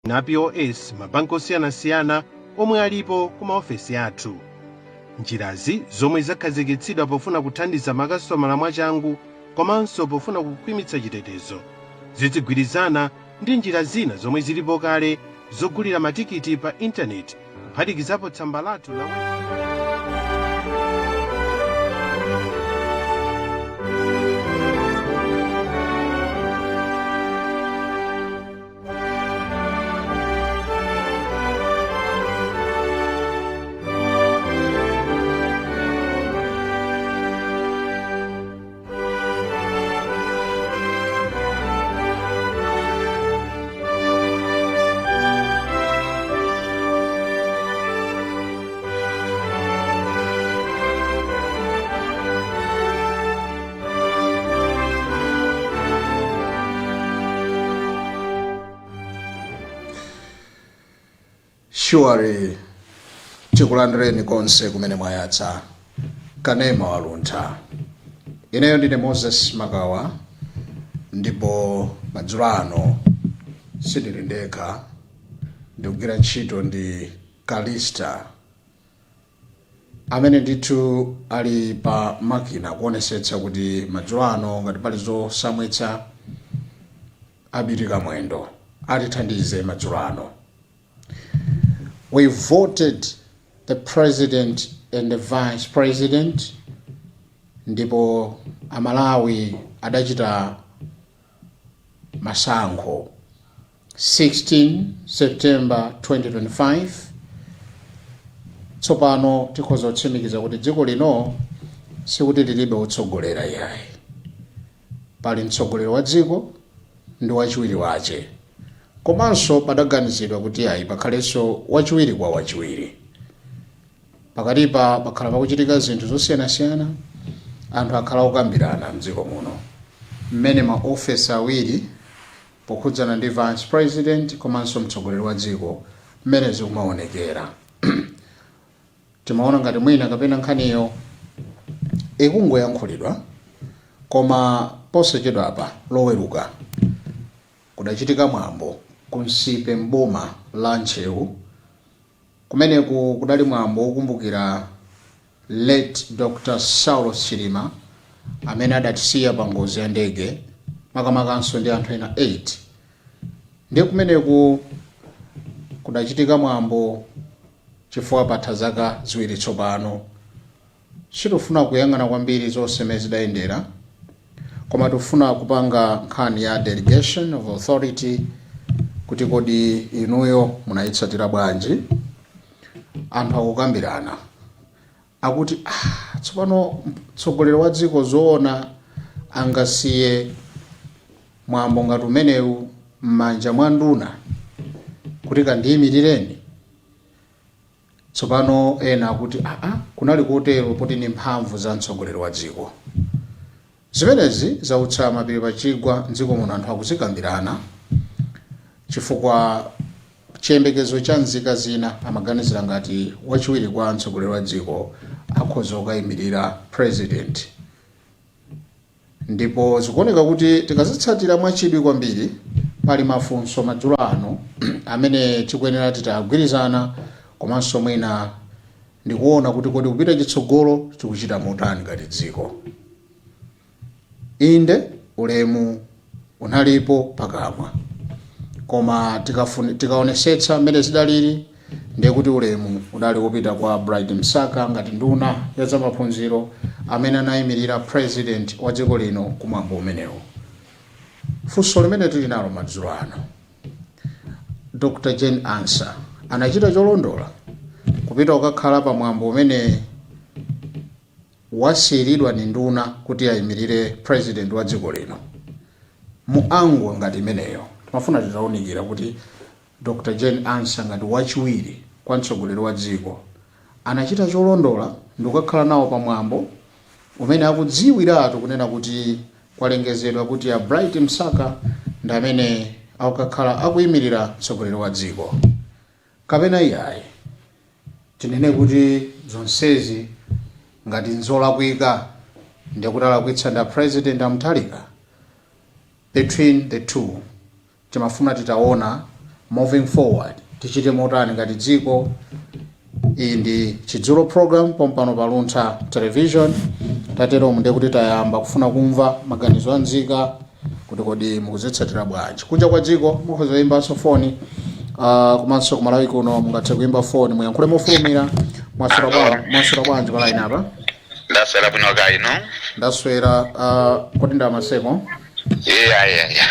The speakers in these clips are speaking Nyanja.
na POS mabanki osiyanasiyana omwe alipo ku maofesi athu. Njirazi zomwe zakhazikitsidwa pofuna kuthandiza makasitomala mwachangu komanso pofuna kukhwimitsa chitetezo zizigwirizana ndi njira zina zomwe zilipo kale zogulira matikiti pa intaneti kuphatikizapo tsamba lathu la Surely tikulandireni konse kumene mwayatsa kanema waluntha. Ineyo ndine Moses Magawa ndipo madzulo ano sindili ndekha, ndikugwira ntchito ndi Kalista amene ndithu ali pa makina kuonesetsa kuti madzulo ano ngati pali zosamwitsa abitika mwendo atithandize madzulo ano. We voted the president and the vice president, ndipo Amalawi adachita masankho 16 September 2025. Tsopano tikhoza kutsimikiza kuti dziko lino sikuti lilibe utsogolera yayi. Pali mtsogoleri wa dziko ndi wachiwiri wace. Komanso padaganizidwa kuti ayi pakhalenso wachiwiri kwa wachiwiri. Pakatipa pakhala pakuchitika zinthu zosiyanasiyana, anthu akhala okambirana mdziko muno. Mmene maofesi awiri pokhudzana ndi vice president komanso mtsogoleri wa dziko mmene zikumaonekera. Timaona ngati mwina kapena nkhaniyo ikungoyankhulidwa, koma posachedwa apa loweruka kudachitika mwambo kunsipe mboma la Nchewu, kumeneku kudali mwambo wokumbukira late Dr. Saulos Chilima amene adatisiya pa ngozi ya ndege makamakanso ndi anthu ena 8. Ndiye kumeneku kudachitika mwambo chifukwa patha zaka ziwiri tsopano. Sitifuna kuyang'ana kwambiri zonse mmene zidayendera, koma tifuna kupanga nkhani ya delegation of authority kuti kodi inuyo munayitsatira bwanji. Anthu akukambirana akuti tsopano mtsogoleri wa dziko zoona angasiye mwambo ngati umenewu m'manja mwa nduna kuti kandiyimirireni. Tsopano ena akuti kunali kotero poti ni mphamvu za mtsogoleri wa dziko. Zimenezi zautsa mapiri pachigwa mdziko muno, anthu akuzikambirana chifukwa chiyembekezo cha nzika zina amaganizira ngati wachiwiri kwa mtsogoleri wa dziko akhoza kukayimirira president. Ndipo zikuoneka kuti tikazitsatira mwachidwi kwambiri pali mafunso madzulo ano amene tikuyenera titagwirizana, komanso mwina ndikuona kuti kodi kupita chitsogolo tikuchita motani ngati dziko. Inde ulemu unalipo pakamwa, koma tikaonesetsa mmene zidalili ndiye kuti ulemu udali wopita kwa Bright Msaka ngati nduna ya zamaphunziro amene anayimirira president wa dziko lino kumwambo umenewo. Funso limene tili nalo madzulo ano, Dr. Jane Ansah anachita cholondola kupita kukakhala pa mwambo umene wasiyiridwa ni nduna kuti ayimirire president wa dziko lino. Muango ngati imeneyo timafuna titaunikira kuti Dr. Jane Ansah ngati wachiwiri kwa mtsogoleri wa dziko anachita cholondola ndi kukakhala nawo pa mwambo umene akudziwiratu kunena kuti kwalengezedwa kuti ya Bright Msaka ndi amene akukakhala akuyimirira mtsogoleri wa dziko. Kapena iyayi tinene kuti zonsezi ngati nzolakwika ndi kutalakwitsa nda president amuthalika. Between the two timafuna titaona moving forward tichite motani ngati dziko. Iyi ndi Chidzulo program pompano pa Luntha television. Tatero munde kuti tayamba kufuna kumva maganizo a nzika kuti kodi mukuzitsatira bwanji. Kunja kwa dziko mukhoza kuyimbanso foni komanso kumalawi kuno mungathe kuyimba foni muyankhule mofulumira. Mwaswera bwanji pa line apa? Ndaswera bwino kaya inu? Ndaswera kodi ndamaseko? Yeah.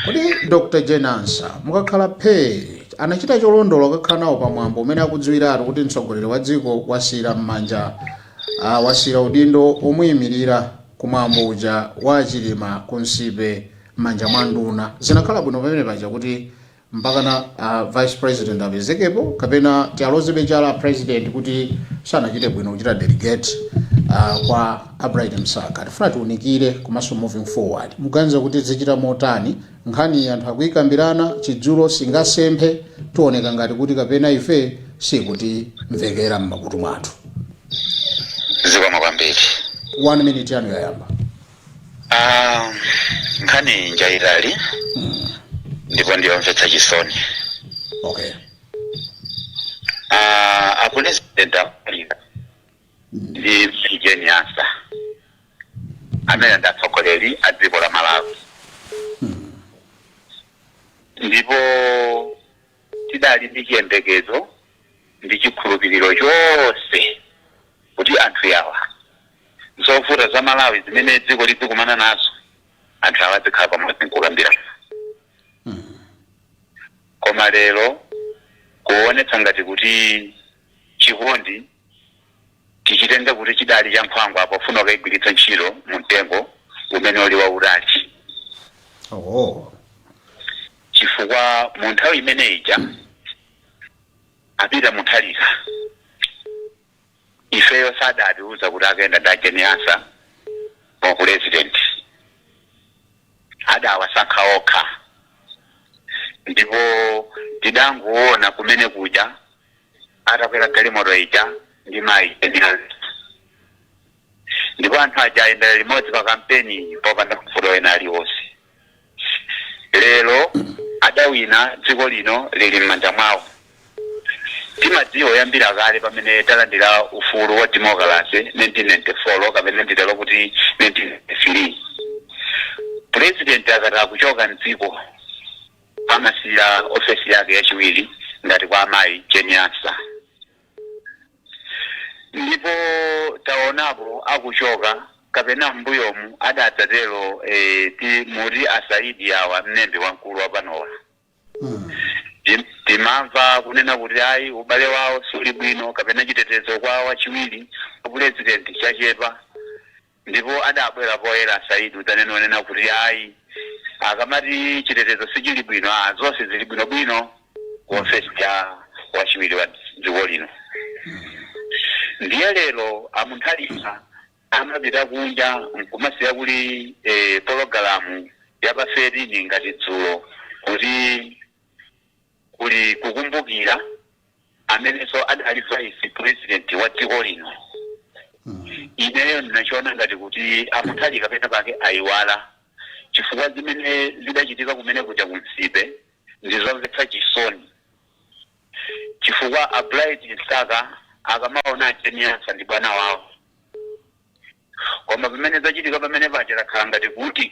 Kodi Dr. Jane Ansa mukakhala phe anachita cholondola kakhala nawo pamwambo umene akudziwiratu kuti mtsogoleri wa dziko wasira m'manja wasira udindo omuyimirira kumwambo uja wa Chilima kunsipe m'manja mwa nduna. Zinakhala bwino pamene paja kuti mpakana vice president apezekepo kapena tialozebe chala president kuti sanachite bwino kuchita delegate kwa Abraham Msaka. Tifuna tiunikire komanso moving forward muganiza kuti zichita motani nkhani anthu akuyikambirana Chidzulo singasemphe tuoneka ngati kuti kapena ife sikuti mvekera m'makutu mwathu. Zikomo kwambiri. 1 minute yanu yayamba. Nkhani njairali ndipo ndiyomvetsa chisoni. Okay. President Afrika ndi Jane Ansa amene ndatsogoleri a dziko la Malawi. Ndipo tidali ndi chiyembekezo ndi chikhulupiriro chonse kuti anthu yawa zovuta za Malawi zimene dziko likumana nazo anthu awa zikhala pamodzi nkukambirana. Koma lero kuonetsa ngati kuti chikondi tichitenge kuti chidali cha mphwangu apo funa kuyigwiritsa ntchito mu mtengo umene uli wautali. Chifukwa mu nthawi imene ija apita muthalika ifeyo sadatiuza kuti akenda da Jane Ansa kwa president adawasankha okha. Ndipo tidanguona kumene kuja atakwera galimoto ija ndi mayi Jane Ansa. Ndipo anthu aja ayendera limodzi pa kampeni popanda mavuto ena aliwonse. Lero adawina dziko lino lili m'manja mwawo. Timadziwa yambira kale pamene talandira ufulu wa democracy 1994 kapena nditero kuti 1993. President akataka kuchoka mdziko amasira ofesi yake yachiwiri ngati kwa amayi Jane Ansa. Ndipo taonapo akuchoka kapena mbuyomu adadzatero muri asaidi awa mnembe wankulu wa panowa. Timamva kunena kuti ayi ubale wawo suli bwino kapena chitetezo kwa wachiwiri president chachepa. Ndipo adabwera poyera Saidi utanena kuti ayi akamati chitetezo sichili bwino zonse zili bwino ku ofesi ya wachiwiri wa dziko lino. Ndiye lero amunthalika amapita kunja nkumasiya kuli pologalamu yapafeti ngati dzulo kuti kuli kukumbukira amenenso adali vice president wa dziko lino. Ineyo ndinachiona ngati kuti amunthalika pena pake ayiwala chifukwa zimene zidachitika kumene kuja kunsipe ndizomvetsa chisoni. Chifukwa Abraham Msaka akamaona Jane Ansa ndi bwana wawo. Koma pamene zachitika pamene paja lakhala ngati kuti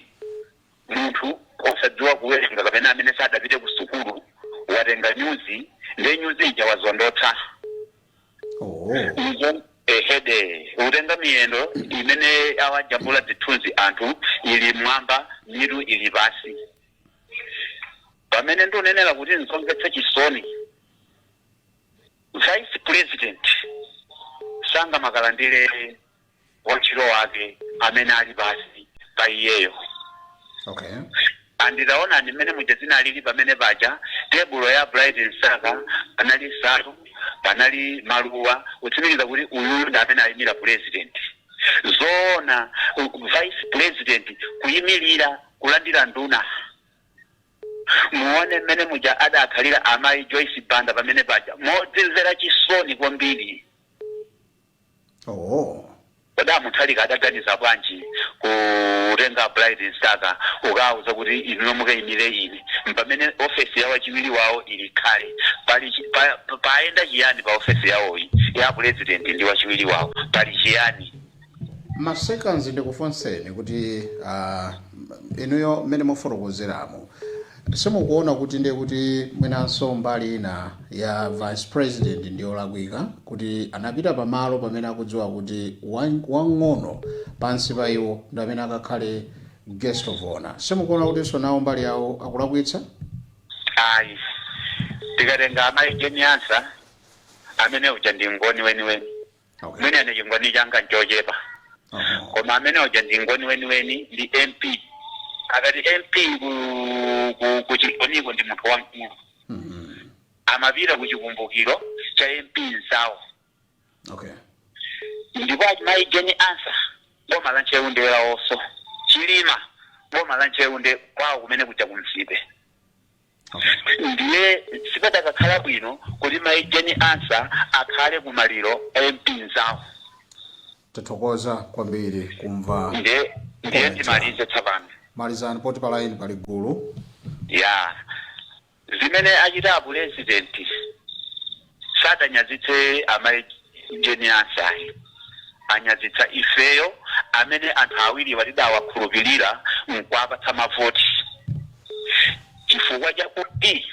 munthu osadziwa kuwerenga kapena amene sadapite ku sukulu watenga nyuzi ndi nyuzi ija wazondotsa. Utenga miyendo imene awajambula zithunzi anthu ili mwamba mitu ili pasi. Pamene ndonenera kuti nzomvetsa chisoni vice president sanga makalandire wachiro wake amene ali pasi pa iyeyo. Okay. Anditaona nimene mujazina alili pamene paja tebulo ya Abraham Msaka panali Satu panali Maluwa utsimikiza kuti uyu ndi amene ayimira president. Zona vice president kuyimirira kulandira nduna. Muone mmene muja adakhalira amayi Joyce Banda pamene paja modzimvera chisoni kwambiri. koda muthalika adaganiza bwanji kutenga Bright Msaka ukauza kuti inu nomuke imire ine pamene office yawo chiwiri wawo ili kale paenda chiyani pa office yawo ya president ndi wachiwiri wawo pali chiyani maseconds ndikufunseni kuti inuyo mmene mufotokozeramo simukuona kuti ndiye kuti mwinanso mbali ina ya vice president ndiyo lakwika kuti anapita pamalo pamene akudziwa kuti wang'ono pansi pa iwo ndi amene akakhale guest of honor. Simukuona kuti so nawo mbali yawo akulakwitsa? Ayi tikatenga amaijeni ansa amene uja ndi ngoni weniweni mwene ane chingoni changa nchochepa koma amene uja ndi ngoni weniweni ndi MP akati MP kuchikoniko ndi munthu wamkulu amapita kuchikumbukiro cha MP nsawo ndipo amaijeni ansa ngoma la ncheunde laonso chilima ngoma la ncheunde kwawo kumene kuja kumsipe ndiye sipata kakhala bwino kuti maijeni ansa akhale kumaliro MP nsawo. Tathokoza kwambiri kumva ndiye ndimalize tsapano malizani poti pa line pali gulu ya zimene achita president sadanyazitse amaijeni ansa anyazitsa ifeyo amene anthu awiri watidawakhulupirira mkwapatsa mavoti chifukwa chakuti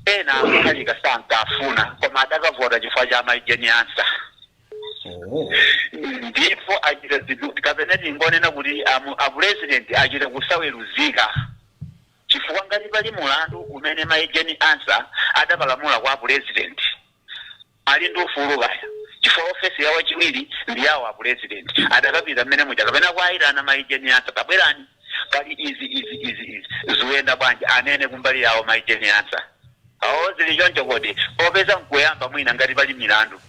ena akhalika sankafuna koma adakavota chifukwa cha amaijeni ansa ndipo achita zinthu kapena tingonena kuti apresident achita kusaweruzika chifukwa ngati pali mulandu umene maijeni ansa adapalamula kwa president ali ndi ufulu kaya chifukwa ofesi yawo chiwiri ndi yawo a president adakapita mmene muja kapena kwaayitana maijeni ansa tabwerani pali izi ziyenda bwanji anene kumbali yawo maijeni ansa awo zili choncho kodi popeza nkuyamba mwina ngati pali milandu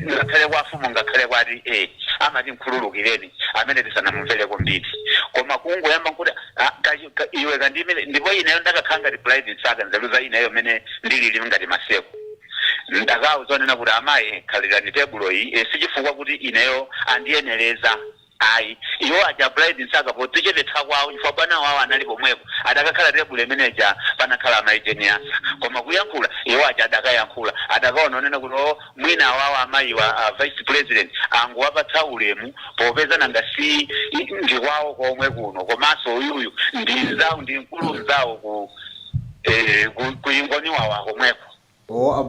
ngakhale kwa fumu ngakhale kwati amati mkhululukireni amene tisanamumvereko mbiti koma kungoyamba nkuti iwe kandimile ndipo ineyo ndakakhala ngati Bright Msaka nzaluza ineyo mmene ndilili ngati maseko ndakawuzonena kuti amayi khalirani tebulo iyi sichifukwa kuti ineyo andiyenereza ayi iwo aja Bright Msaka potichepetsa kwawo chifukwa bwana wawo anali pomwepo adakakhala tebulo imeneja panakhala amaijeni ansa koma kuyankhula iwo aja adakayankhula adakaononena kuti mwina awawo amayi wa vice president anguwapatsa ulemu popeza nanga si ndikwawo komwe kuno komanso uyuyu ndi nzawo ndi mkulu mzawo kuyingoni wawo komweko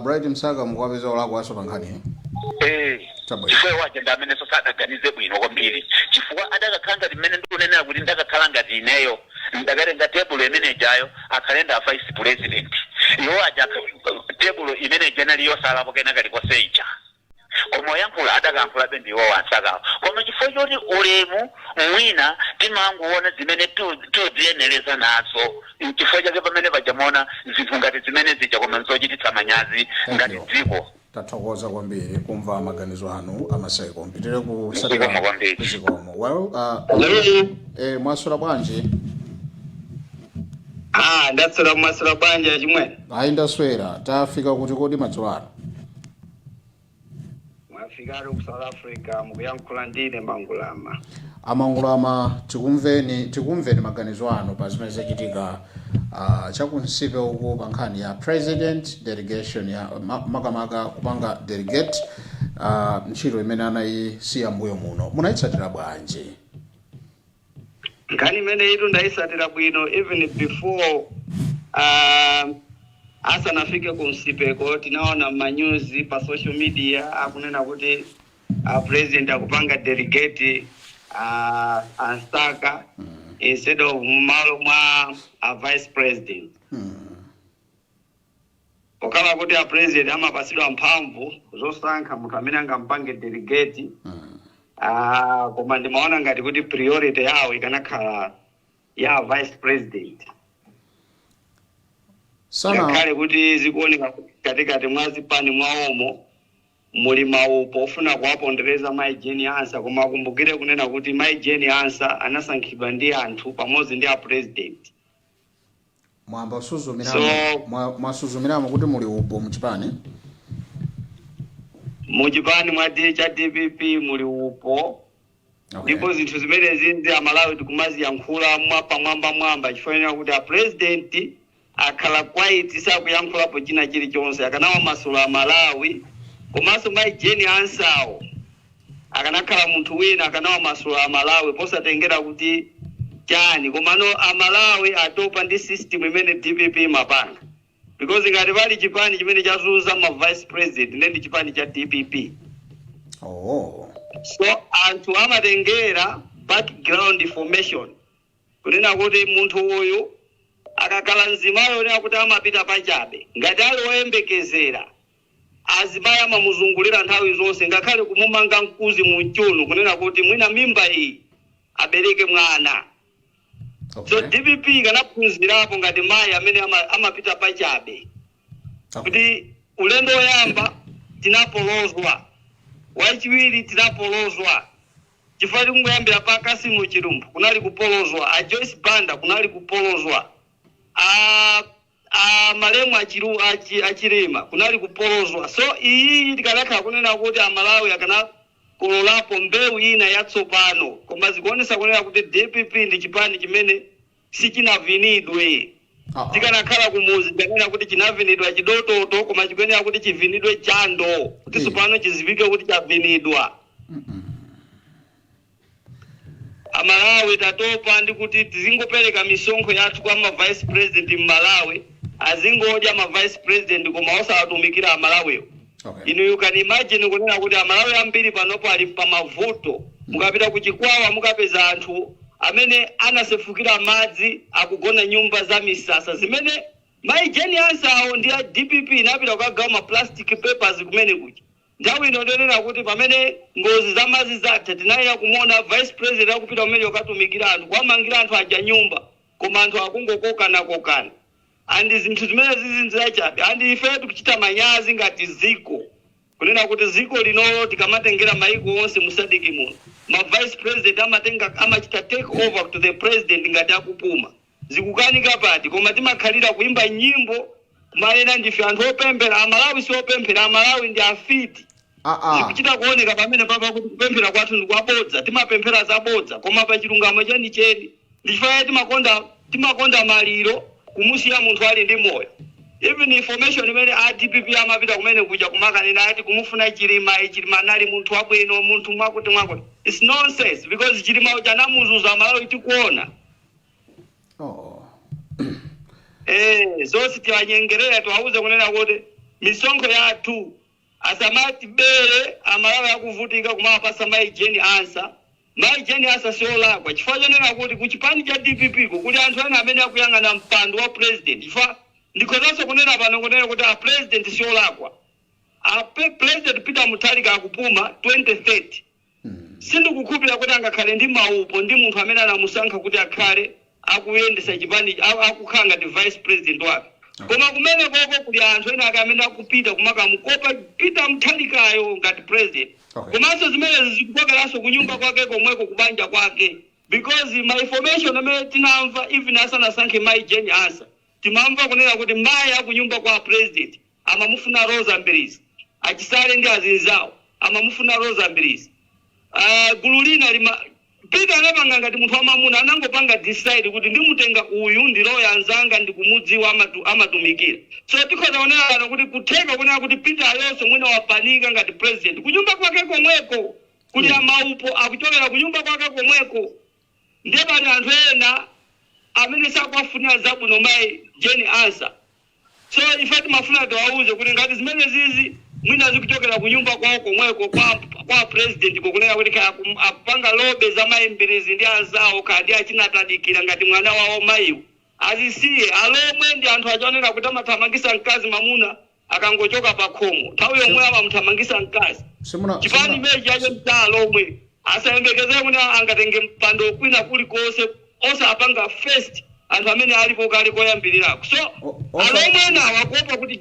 Bright Msaka mukwapeza olakwaso pankhani chifukwa waje ndamene sosadaganize bwino kwambiri chifukwa adakakhala ngati mmene ndikunenera kuti ndakakhala ngati ineyo ndakatenga tebulo imenejayo akhalenda vice president iwo aja tebulo imeneja naliyo salapo kena kalikose ija koma yankhula adakankhula bendi iwo wansakawo koma chifukwa choti ulemu mwina timanguona zimene tudziyenereza nazo chifukwa chake pamene pajamona zinthu ngati zimene zija koma nzochititsa manyazi ngati dziko. Tathokoza kwambiri kumva maganizo anu amaseko mpitire kusatira kuzikomo. Well mwasula bwanji? Ndatsula mwasula bwanji achimwe. Ayi ndaswera tafika kuti kodi madzulo mwafikari ku South Africa mukuyankhula ndine Mangulama. Amangulama tikumveni maganizo anu pa zimene zachitika chakunsipe uko pankhani ya president delegation ya makamaka kupanga delegate ntchito imene anayisiya mbuyo muno munayitsatira bwanji? Nkhani imene itu ndayitsatira bwino even before asanafike kunsipeko tinaona manyuzi pa social media akunena kuti president akupanga delegate Msaka instead of malo mwa vice president. Okala kuti president amapasidwa mphamvu zosankha munthu amene angampange delegate koma ndimaona ngati kuti priority yawo ikanakhala ya vice president. Ngakhale kuti zikuoneka katikati mwa zipani mwaomo muli maupo ofuna kuwapondereza maijeni ansa koma akumbukire kunena kuti maijeni ansa anasankhidwa ndi anthu pamodzi ndi president. Mwamba suzumiramo kuti muli upo muchipani? muchipani mwati cha DPP muli upo. Ndipo zinthu zimene zinzi amalawi tikumaziyankhula mwamba chifukwa kuti a president akhala quiet sakuyankhulapo china chilichonse akanawa masula amalawi komanso maijeni ansawo akanakhala munthu wina akanawa masula amalawi posatengera kuti chani komano amalawi atopa ndi system imene DPP mapanga because ngati pali chipani chimene chazunza ma vice president ndi chipani cha DPP. So anthu amatengera background information kunena kuti munthu uyu akakhala nzimayo onena kuti amapita pachabe ngati ali oyembekezera azimayi amamuzungulira nthawi zonse ngakhale kumumanga mkuzi munchuno kunena kuti mwina mimba iyi abereke mwana. So DPP kanaphunzirapo ngati mayi amene amapita pachabe kuti ulendo woyamba tinapolozwa wachiwiri tinapolozwa chifukwa tikunguyambira pa Kasimu Chilumbu kunali kupolozwa a Joyce Banda kunali kupolozwa Malemu achirema kunali kupolozwa. So iyi tikanakhala kunena kuti amalawi akana kololapo mbewu ina yatsopano koma zikuonesa kunena kuti DPP ndi chipani chimene sichinavinidwe. Tikanakhala kumuzi tikanena kuti chinavinidwa chidototo koma chikuyenera kuti chivinidwe chando kuti tsopano chizivike kuti chavinidwa. Amalawi tatopa ndi kuti tizingopereka misonkho yathu kwa ma vice president m'Malawi azingodya ma vice president koma osawatumikira amalawiwo. Inu you can imagine kunena kuti amalawi ambiri panopo ali pa mavuto mukapita kuchikwawa mukapeza anthu amene anasefukira madzi akugona nyumba za misasa zimene maijeni ansawo ndi a DPP inapita kukagawa ma plastic papers kumene kuchi. Nthawi ino ndionera kuti pamene ngozi za madzi zatha tinayira kumuona vice president akupita kumene okatumikira anthu kwamangira anthu aja nyumba koma anthu akungokokana. Andi zinthu zimene zizinzira chabe andi ife tikuchita manyazi ngati ziko kunena kuti ziko lino tikamatengera maiko onse musadiki muno ma vice president amachita take over to the president ngati akupuma zikukanika pati koma timakhalira kuimba nyimbo kumanena ndife anthu opemphera amalawi si opemphera amalawi ndi afiti. Zikuchita kuoneka pamene papa kuti kupemphera kwathu ndi kwabodza timapemphera zabodza koma pa chilungamo cheni ndifaya timakonda maliro kumusiya munthu ali ndi moyo. Even information imene a DPP amapita kumene kuja kumakanena ati kumufuna chilima nali munthu wabwino munthu mwakuti it's nonsense because chilima chanamuzuza amalawi tikuona. Zonse tiwanyengerera tiwauze kunena kuti misonkho yathu asamati bere amalawi akuvutika kumapasa maijeni ansa. Maijeni ansa siolakwa chifukwa chonena kuti kuchipani cha DPP kuli anthu ena amene akuyang'ana mpando wa president chifukwa ndikhozanso kunena pano kunena kuti a president siolakwa. President Peter Mutharika akupuma 2030 sindikukhulupirira kuti angakhale ndi maupo ndi munthu amene anamusankha kuti akhale akuyendesa chipani akukhala ngati vice president wake. Koma kumene koko kuli anthu ena amene akupita kumakamukopa Peter Mutharikayo ngati president. Komanso zimene zikukokeranso kunyumba kwake komweko kubanja kwake because my information amene tinamva even asanasankhe maijeni ansa timamva kunena kuti mayi akunyumba kwa president amamufuna Rosa Mbirizi achisale ndi azinzawo amamufuna Rosa Mbirizi. Gulu lina Peter anapanga ngati munthu wamamuna anangopanga decide kuti ndimutenga uyu ndi loya anzanga ndikumudziwa amatumikira. So tikhoza kunena kuti kutheka kunena kuti Peter ayonso mwina wapanika ngati president kunyumba kwake komweko kuli amaupo akuchokera kunyumba kwake komweko ndiye pali anthu ena amene sakuwafunira zabwino mayi jeni ansa. So ife timafuna tiwauze kuti ngati zimene zizi mwina zikuchokera kunyumba kwawo komweko kwa president kokunena kuti akupanga lobe za mayimbirizi ndi anzawo kandi achinatadikira ngati mwana wawo mayiwo azisiye alomwe ndi anthu achaonera kuti amathamangisa mkazi mamuna akangochoka pa khomo nthawi yomwe amamuthamangisa mkazi chipani mechi acho mtalomwe asayembekezere kuti angatenge mpando kwina kulikonse osapanga first anthu amene alipo kale koyambirirako. So alomwe nawo akuopa kuti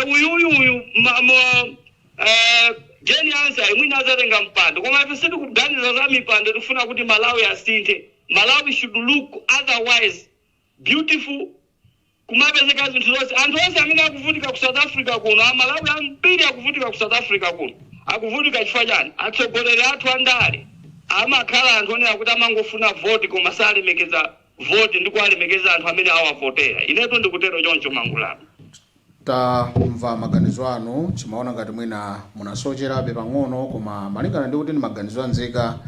uyu jeni ansa mwina azatenga mpando koma ife sitikuganiza za mipando tifuna kuti Malawi asinthe. Malawi should look otherwise beautiful kumapezeka zinthu zonse anthu onse amene akuvutika ku South Africa kuno amalawi ambiri akuvutika ku South Africa kuno akuvutika chifukwa chani atsogoleri athu andale amakhala anthu onena kuti amangofuna voti koma salemekeza voti ndi kuwalemekeza anthu amene awavotera. Ineto ndikutero choncho Mangulano. Tamva maganizo anu chimaona ngati mwina munasocherabe pang'ono koma malingana ndi kuti ndi maganizo anzika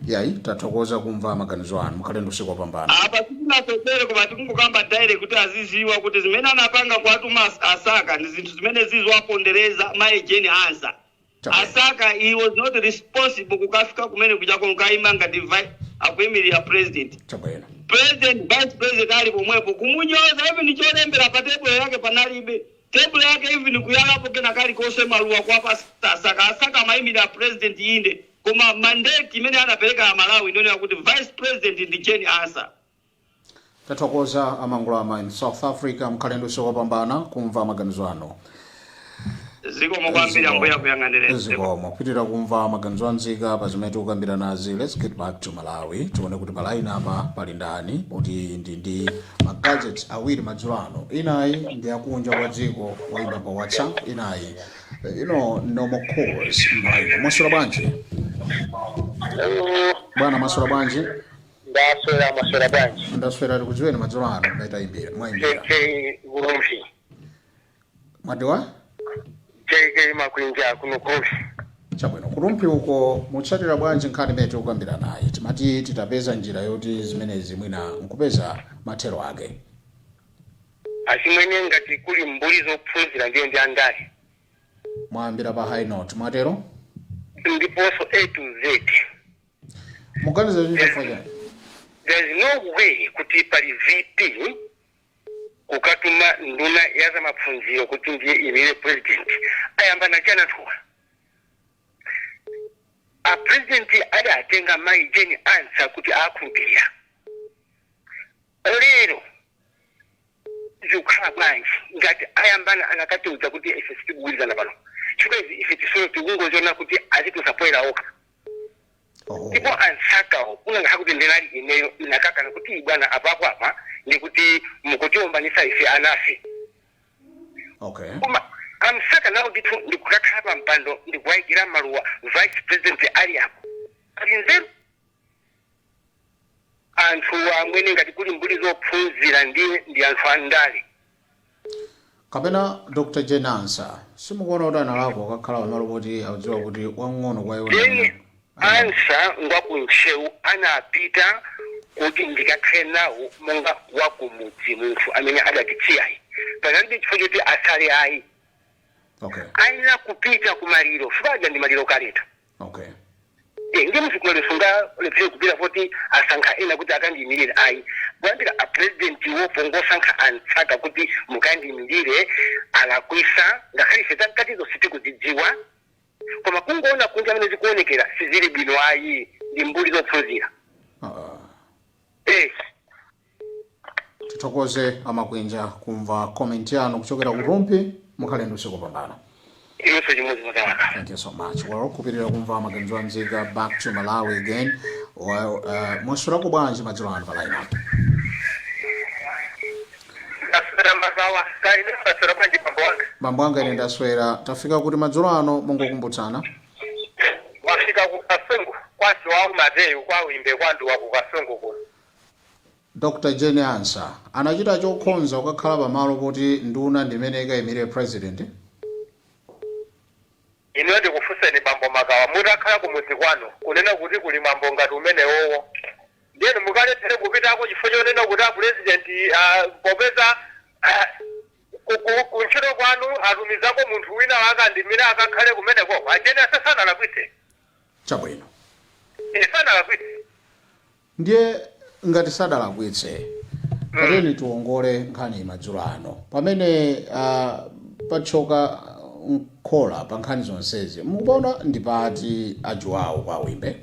yayi tathokoza kumva maganizo anu mukhale ndi usiku wopambana. Apa sinasochera koma tikungokamba direct kuti aziziwa kuti zimene anapanga kwatuma Asaka ndi zinthu zimene zizowapondereza maejeni ansa. Asaka he was not responsible kukafika kumene kuja konkaima ngati akuyimirira president. Chabwino. President, vice president ali pomwepo kumunyoza hivi ni cholembera pa table yake panalibe. Table yake hivi ni kuyalapo kena kali kose maluwa kwa pa Asaka mayimirira president inde. Koma mandate imene anapeleka ya Malawi ndio yakuti vice president ndi Jane Ansa. Tathokoza amangulama in South Africa mukhale ndi usiku wopambana kumva maganizo anu. Zikomo kwambiri ambuya kuyang'anira. Zikomo pitira kumva maganizo anzika pa zimene tikukambira nazi. Let's get back to Malawi. Tione kuti palaina apa pali ndani kuti ndi magadgets awiri madzulo ano. Inayi ndi akunja kwa dziko waimba pa WhatsApp. Inayi normal calls mlaina. Maswera bwanji? Bwana maswera bwanji? Maswera bwanji. Ndaswera tikudziweni madzulo ano ndaimbira. Mwaimbira. Kurumfi. Mwadiwa? JK makwinja kuno kurumfi. Chabwino kurumpi uko mutsatira bwanji nkhani imene tikukambira naye. Timati titapeza njira yoti zimenezi mwina nkupeza mathero ake. Achimwene ngati kuli mbuli zophunzira ndiye ndi andale. Mwayambira pa high note mwatero? Ndiponso A to Z. Muganiza chifukwa. There is no way kuti pali VP kukatuma nduna ya za maphunziro kuti ndiye imire president. Ayamba na chana tuwa. A president adatenga maijeni Ansa kuti akumbira. Lero zikhala bwanji ngati ayambana anakatiuza kuti ife sitikuwulizana pano. Chifukwa ife tisolo tikungozona kuti azitusapoera oka. Ndipo Ansaka unanga kuti ndinali ineyo nakakana kuti bwana apapo apa ndikuti mukutiombanisa ife anafe. Okay. Kuma Ansaka nawo ndithu ndikukakhala pa mpando ndikuwayikira maluwa vice president ali apo. Ali nzeru. Anthu amwene ngati kuli mbuli zophunzira ndi anthu andale. Kapena Dr. Jane Ansa simukuona kuti analako akakhala pamalo poti akudziwa kuti wang'ono kwa iwo. Ansa ngwakunchewu anapita kuti ndikakhale nawo monga wakumudzi munthu amene adatitsiyayi. Panalibe chifukwa choti asale ayi. Okay. Aina kupita kumaliro fubaja ndi maliro kaleta. Okay. Ndi mfukumele funga lepere kupita voti asankha ina kuti akandiyimirire ayi. Kwambira a president wopongo sankha Ansaka kuti mukandiyimirire alakwisa ngakhale ife tankatizo sitikudzidziwa. Koma kungoona kunja amene zikuonekera sizili bwino ayi ndi mbuli zophunzira. Tithokoze amakwinja kumva comment yanu kuchokera ku Rumpi mukhale ndi usiku wopambana. Iluso chimodzi mutawaka. Thank you so much. Well, kupitira kumva maganizo anzika back to Malawi again. Well, mwaswera ku bwanji madzulo ano palaina. Ndaswera mazawa kaine ndaswera bwanji pambo wanga. Bambo wanga ine ndaswera tafika kuti madzulo ano mungokumbutsana. Wafika ku Kasungu kwasi wa Mateyu kwa uimbe kwandu wa ku Kasungu kuno. Dr. Jane Ansa anachita chokhonza kukakhala pamalo poti nduna ndimene ikayimire president. Ino ndikufuseni bambo Magawa mutakhala kumudzi kwanu kunena kuti kuli mambo ngati umenewowo. Ndiye mukalethere kupitako chifukwa chonena kuti a president popeza kuntchito kwanu atumizako munthu wina wakandimira akakhale kumeneko ajene asasana lakwitse. Chabwino. Sana lakwitse. Ndiye ngati sadalakwitse. Pateni tiongole nkhani madzulo ano. Pamene pachoka nkhola pa nkhani zonsezi. Mukubona ndipati ajuwawo kwa wimbe.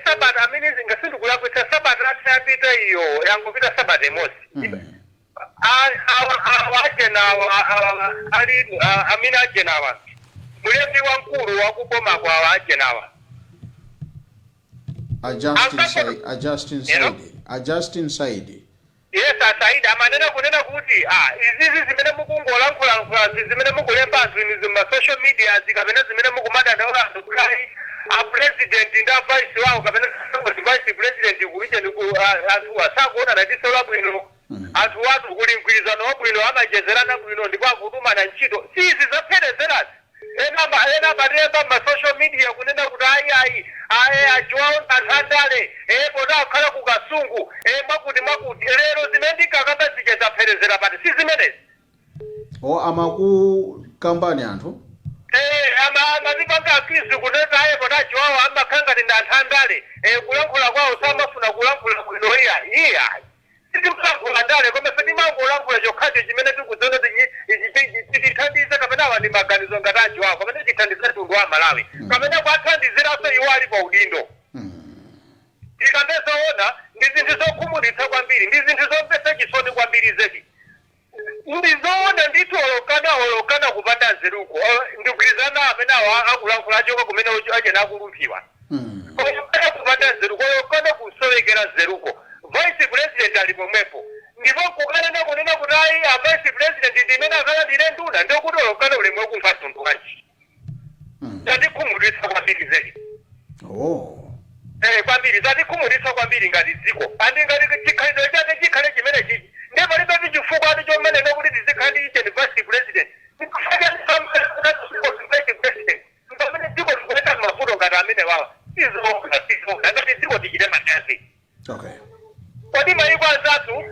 Sabata amene zingasindikulakwitsa sabata atapita iyo yangopita sabata imodzi. Amina ajenawa mulembi wankulu wakuboma kwa ajenawa Justin Saidi yes asaida amanena kunena kuti izizi zimene mukungolankhula zimene mukulemba anthu ma social media zikapena zimene mukumadandaula anthu kuti a president nda vice wawo kapena vice president kulicheni anthu asakuona nadiso labwino anthu watu kuli mgwirizano wabwino amachezerana bwino ndipo akutumana ntchito sizi zapherezerati ena malemba ma social media kunena kuti ayi ajiwawo anthandale pota akhala ku kasungu mwakuti lero zimene ndikakamba zije zapherezera pati si zimenezi amakukambani anthu amazipanga akristu kunena pota ajiwawo amakhanga ndi anthandale kulankhula kwawo samafuna kulankhula bwino iya sitimulankhula ndale koma sitimangolankhula chokhacho chimene tikuziona tithandize kapena awa ndi maganizo ngati ajiwawo kapena tithandize mtundu wa Malawi kapena kwathandiziraso iwo ali pa udindo tikambezoona ndi zinthu zokhumudwitsa kwambiri ndi zinthu zomvetsa chisoni kwambiri zedi ndizoona ndithu olokana kupanda nzeruko ndigwirizana amene awa akulankhula achoka kumene achena akulumphidwa olokana kupanda nzeruko olokana kusowekera nzeruko vice president ali pomwepo ndipo kukanena kunena kuti a vice president ndimene akalandire nduna ndikuti olokana ulemu wakumva mtundu wanji zatikhumudwitsa kwambiri zedi kwambiri zatikhumudwitsa kwambiri ngati dziko andi ngati chikhalidwe chake chikhale chimene chichi ndipo palibe chifukwa ati chomene nokuti tizikhale icheni vice president pamene dziko likuenda mavuto ngati amene wawa sizoona ngati dziko tichite manyazi kodi maiko anzathu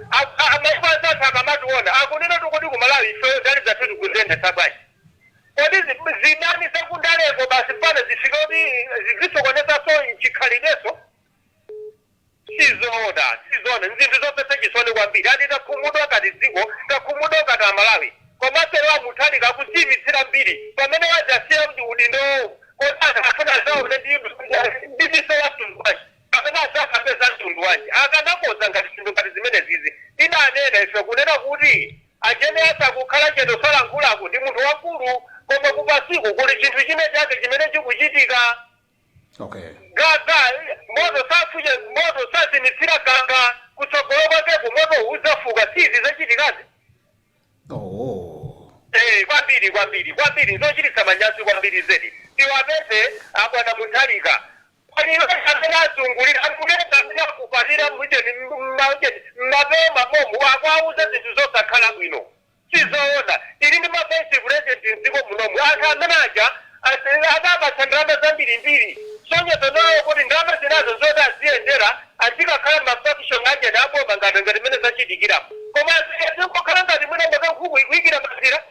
akamationa akunena kuti ku Malawi ife ndali zathu tikuzendesa bwanji kodi zinani sekundaleko basi mpaka zifika kuti zisokoneza so chikhalidweso sizoona nzinthu zopesa chisoni kwambiri ati takhumudwa ngati dziko takhumudwa ngati Amalawi komanso wa muthali kakuchivitsira mbiri pamene wajasiya kuti udindo kodi afuna zawo ndidiso wa mtundu wanji kapena asakapeza mtundu wanji akanakoza ngati zinthu ngati zimene zizi tinanena ife kunena kuti achene asakukhala chendo solankhulako ndi munthu wakulu koma kupasiku kuli chinthu chine chake chimene chikuchitika gaga moto sazimitsira ganga kutsogolo kwake kumoto udzafuka sizi zachitikazi kwambiri zochititsa manyazi kwambiri zedi tiwapeze abwana Mutharika amene azungulira akuleta kupatira mmapewa mabomu akwauza zinthu zosakhala bwino sizoona ili ndi vice president mdziko munomu anthu amene aja adapatsa ndalama zambirimbiri sonyezo nawo kuti ndalama zinazo zoti aziyendera azikakhala mafakishon ajeni aboma ngati mene zachitikirapo koma zingokhala ngati mwina ngotonkhuku ikuyikira mazira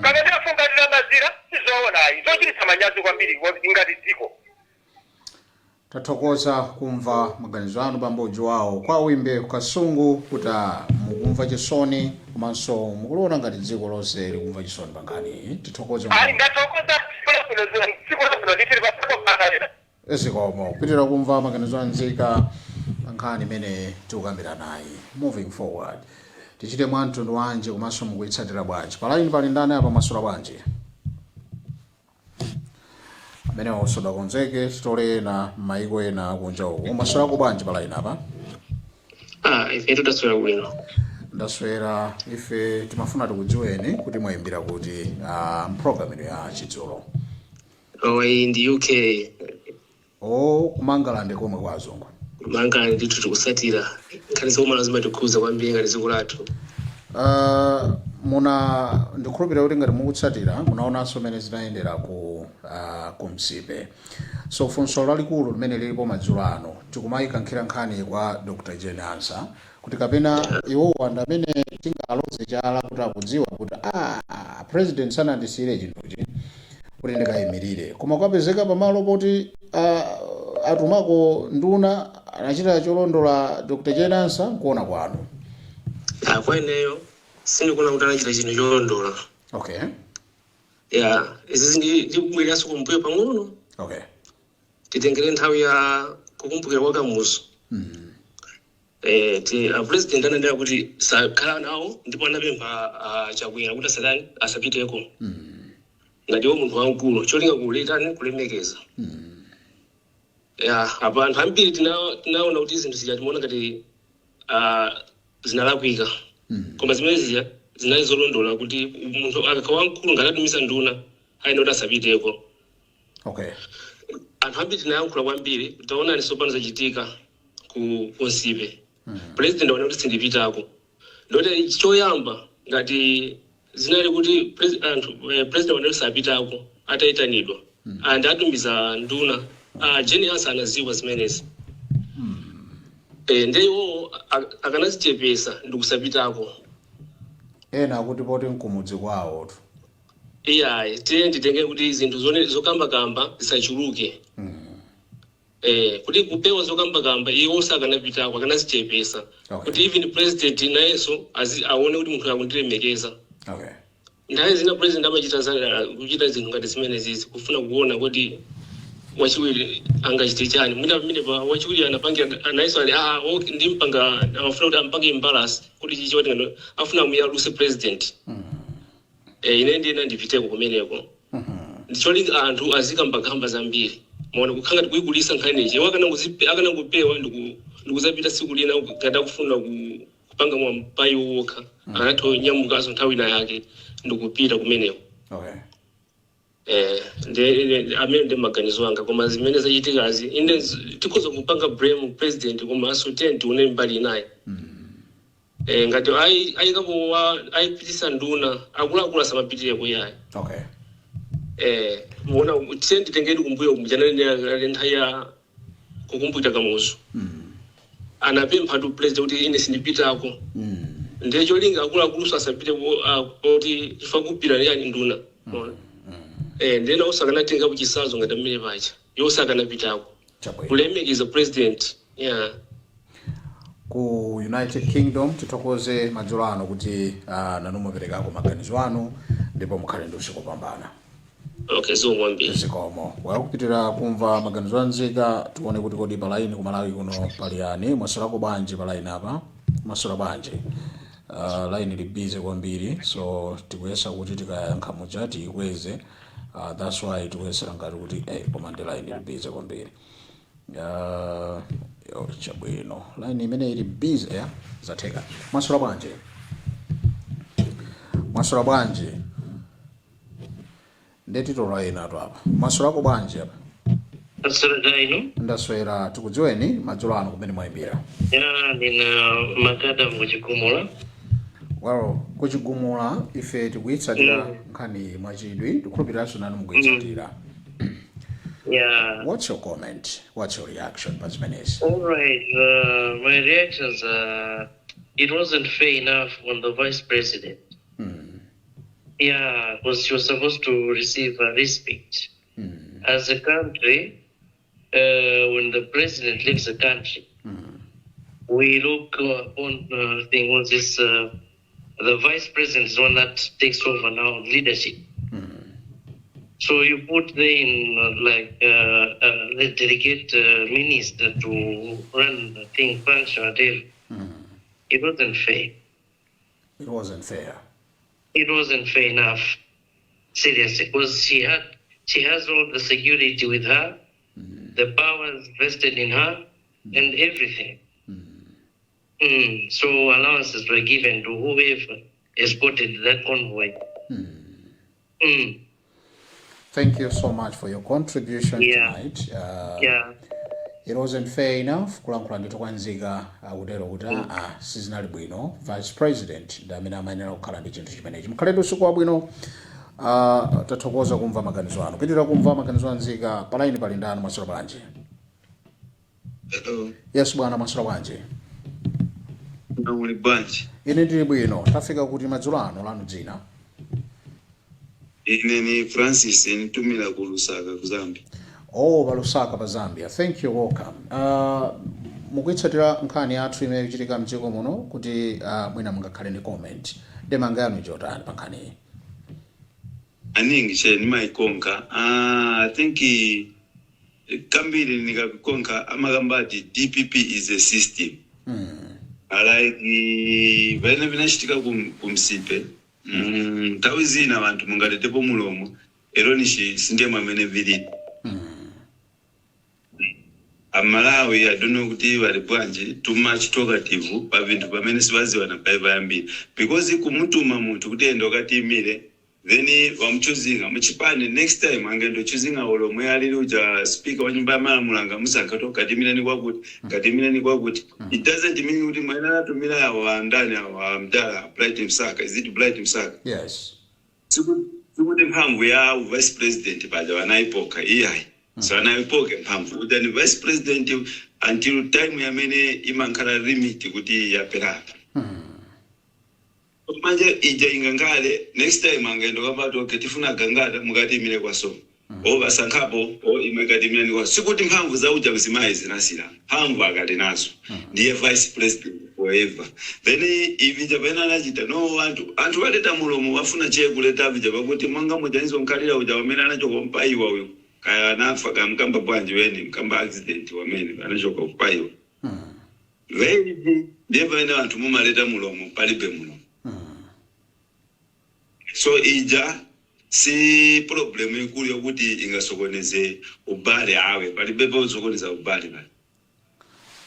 kapena afungatira mazira sizoona ayi zochititsa manyazi kwambiri ngati dziko tathokoza kumva maganizo anu pamodzi wawo kwa wimbe kukasungu kuti mukumva chisoni komanso mukuona ngati dziko lonse likumva chisoni pangani tithokoze ndathokoza ezikomo kupitira kumva maganizo anzika nkhani imene tikukambira nayi moving forward tichite mwantundu wanji komanso mukuyitsatira bwanji palaini pali ndani apa masula bwanji amene osoda konzeke titole na maiko ena kunja uko masula ko bwanji palaini apa ife tudaswera bwino ndaswera ife timafuna tikudziweni kuti mwayimbira kuti program ya chidzulo in the UK kumangalande komwe kwa azungu mangalande ndithu tikusatira nkhani zomwe lazima tikhuza kwambiri ngati dziko lathu muna ndikhulupirira kuti ngati mukutsatira munaonanso mene zinayendera ku Msipe so funso lalikulu limene lilipo madzulo ano tikumayikankhira nkhani kwa Dr. Jane Ansa kuti kapena iwo wanda amene tingaloze chala kuti akudziwa kuti president sanandisire chinthuchi kuti ndikayimirire koma kwapezeka pamalo poti atumako nduna anachita cholondola Dr. Jane Ansa kuona kwanu kwa ineyo sindikuna kuti anachita chinthu cholondola izi ndikubweraso kumbuyo pang'ono titengere nthawi ya kukumbukira kwa Kamuzu president ananena kuti sakhala nawo ndipo anapempha chakwera kuti asapiteko ngati wo munthu wamkulu cholinga kuletani kulemekeza apa anthu ambiri tinaona kuti zinthu zija timaona ngati zinalakwika koma zimene zinali zolondola kuti munthu akakhala mkulu ngati atumisa nduna ayenera kuti asapiteko. Okay. Anthu ambiri tinayankhula kwambiri taona nisopano zachitika ku Nsipe. President wana kuti sindipitako. Ndote choyamba ngati zinali kuti president wana kuti sapitako ataitanidwa. And atumiza nduna Jenny Ansa anaziwa zimenezi. Ndeyo akanazichepesa ndikusapitako. Ena akuti poti nkumudzi kwawo tu. Iya, nditenge kuti zinthu zokamba zisachuluke. Kuti kupewa zokamba iwo sakanapitako akanazichepesa. Kuti even president nayenso aone kuti munthu akundilemekeza. Okay. Nthawi zina president amachita kuchita zinthu ngati zimene zizi kufuna kuona kuti wachiwiri angachite chani. Mwina pamene pa wachiwiri anapangira anaiso ali ndimpanga amafuna kuti ampange imbalance kuti chichoti afuna amuyaluse president. Ine ndiye ndipiteko kumeneko. Ndicholi anthu azikamba zambiri. Maona kukhanga kuigulisa nkhaneje akanangopewa ndikuzapita siku lina ngada kufuna kupanga mwampayi wokha anatho nyamukazo nthawi ina yake ndikupita kumeneko. Okay. Amene maganizo anga koma zimene zachitikazi ine tikoza kupanga blame president koma asutenti une mbali naye. Ngati ayikapo ayipitisa nduna akuluakulu samapitire yaye. Okay. Muona titengedi kumbuyo kumjanani nthaya kukumbuita kamuzu. Anapempha tu president kuti ine sindipitako. Ndiye cholinga akuluakulu sasapite kuti ifakupira yani nduna. Ndiye na usakanatenga kuchisazo ngati mmene pacha. Yosakanapitako. Kulemekeza president. Yeah. Ku United Kingdom titokoze madzulo ano kuti nanumuperekako maganizo anu ndipo mukhale ndi usiku wopambana. Okay, so mwambi. Zikomo. Wakupitira kumva maganizo anzika tuone kuti kodi palaini kumalawi kuno pali yani mwasalako bwanji palaini apa. Masula bwanji. Line ili busy kwambiri so tikuyesa kuti tikayankha muchati ikweze. That's why tikuyesera ngati kuti komande line ili busy kwambiri. Chabwino. Line imene ili busy zatheka. Masula bwanji. Masula bwanji. Ndeti tolaina tu apa. Masula ko bwanji apa. Asura daino. Ndaswera tukudziweni madzulo ano kumene mwayimbira. Nina makada muchigumula. Well, kuchigumula ife tikuyitsatira nkhani mwachidwi tikhulupiriranso nanu mukuyitsatira. Yeah. What's your comment? What's your reaction, Pazmanes? All right. My reactions are, it wasn't fair enough on the vice president. Yeah, because she was supposed to receive respect. As a country, when the president leaves the country, we look on things this. The vice president is the one that takes over now leadership. So you put there in the delegate minister to run the thing function. It wasn't fair. It wasn't fair. It wasn't fair enough. Seriously, because she has all the security with her, the powers vested in her, and everything. So allowances were given to whoever escorted that convoy. Thank you so much for your contribution tonight. It wasn't fair enough. Kulankhula ndito kwanzika kutero kuti sizinali bwino. Vice President ndamene amayenera kukhala ndi chinthu chimenechi. Mukhaledi usiku wabwino. Tathokoza kumva maganizo anu. Pitira kumva maganizo anzika palaini pali ndani Masula bwanji. Hello. Yes bwana Masula bwanji. Ndamuli bwanji. Ine ndili bwino. Tafika kuti madzulo ano lanu dzina. Ine ni Francis nitumira ku Lusaka ku Zambia. Oh, pa Lusaka pa Zambia. Thank you, welcome. Mukuyitsatira nkhani yathu imene ikuchitika mdziko muno kuti mwina mungakhale ndi comment. Demanga yanu jotani pa nkhani iyi. Aningi che ni maikonka. I think kambiri nikakonka amakambati DPP is a system. Like vene vinachitika kumsipe. Tawi zina vantu mungaletepo mulomo. Ero nishi sindema mene vili. Malawi I don't know kuti vari bwanji too much talkative pavintu pamene sivaziwana payambiri because kumutuma muntu kuti enda ukatimire then wamuchuzinga muchipani next time angendo chuzinga olomwe alili uja speaker wa nyumba ya malamulo angamusankha to katimira ni kwakuti it doesn't mean kuti mwana anatumira awa ndani awa mdala Bright Msaka. Is it Bright Msaka? Yes. Sikuti mphamvu ya vice president paja wanaipoka iyayi. So anaipoke mphamvu kuti ni vice president until time yamene imankhala limit kuti yaperapo. Manje ija ingangale next time angendo kabato okay tifuna gangata mukati imile kwa so. Basankhapo imekati imile ni kwa sikuti mphamvu za uja kuzimayi zinasira. Mphamvu akati nazo. Ndiye vice president forever. Then if Japana anachita no antu waleta mulomo wafuna che kuleta vija pakuti mwanga mujanizo nkalira uja wamene anachokompa uyo kaya nafa kamkamba bwanji weni mkamba accident wamene anachokompa iwa. Very ndiye pamene anthu mumaleta mulomo palibe mulomo. So ija si problem ikulu yokuti ingasokoneze ubale awe palibe posokoneza ubale bali.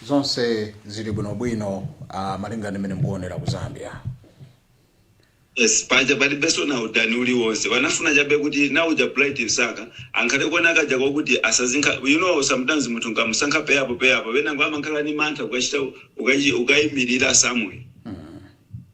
Zonse zili bwinobwino malingana mmene mukuonera ku Zambia. Yes, paja palibe sona udani uliwonse vanafuna chabe kuti na uja Bright Msaka ankhale kuona kaja kwakuti asazinka sometimes munthu ngamusankha peyapo vena ngamankhala ni mantha ukachita ukayimirira somewhere.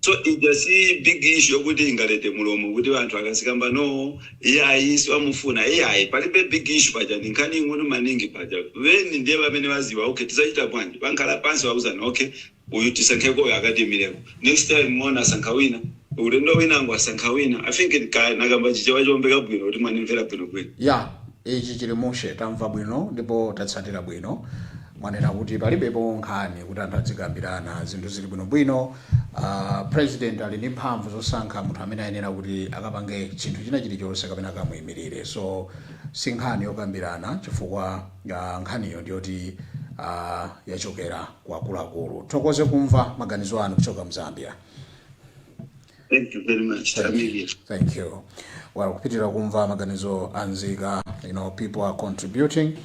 So ija si big issue yokuti ingalete mulomo kuti vanthu akasikamba no iyayi siwamufuna iyayi palibe big issue paja ninkhani ing'ono maningi paja veni ndiye vamene vaziva okay tisachita bwanji vankhala pansi vauzana okay uyu tisankheko uyu akatimireko next time muona asankhawina ulendo winango asankhawina I think nakamba chichewa chombeka bwino kuti mwanimvera bwino bwino. Ichi chili mushe tamva bwino ndipo tatsatira bwino. Mwanena kuti palibepo nkhani kuti anthu adzikambirana zinthu zili bwinobwino. President ali ndi mphamvu zosankha munthu amene ayenera kuti akapange chinthu china chilichonse kapena akamuyimirire. So si nkhani yokambirana chifukwa nkhaniyo ndiyoti yachokera kwa akuluakulu. Thokoze kumva maganizo anu kuchoka Mzambia. Thank you very much. Thank you. Well, kupitira kumva maganizo anzika, people are contributing